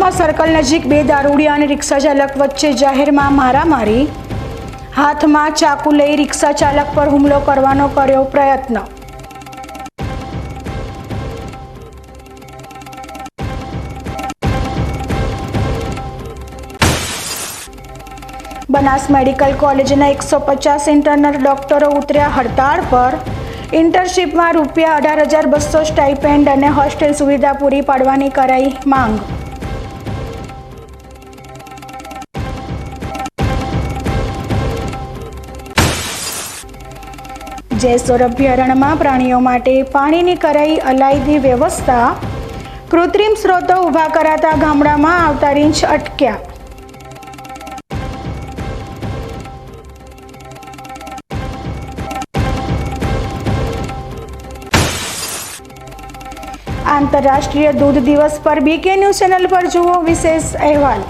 Customer circle નજીક બે દારૂડિયા અને રિક્ષા ચાલક વચ્ચે જાહેરમાં મારામારી। હાથમાં ચાકુ લઈ રિક્ષા ચાલક પર હુમલો કરવાનો કર્યો પ્રયત્ન। બનાસ મેડિકલ કોલેજના 150 ઇન્ટર્નલ ડોક્ટરો ઉતર્યા હડતાળ પર। ઇન્ટર્નશીપમાં ₹18,200 સ્ટાઇપેન્ડ અને હોસ્ટેલ સુવિધા પૂરી પાડવાની કરાઈ માંગ। જેસોર અભયારણ્યમાં પ્રાણીઓ માટે પાણીની કરાઈ અલાયદી વ્યવસ્થા। કૃત્રિમ સ્ત્રોતો ઊભા કરાતા ગામડામાં આવતા રીંછ અટક્યા। આંતરરાષ્ટ્રીય દૂધ દિવસ પર BK ન્યૂઝ ચેનલ પર જુઓ વિશેષ અહેવાલ।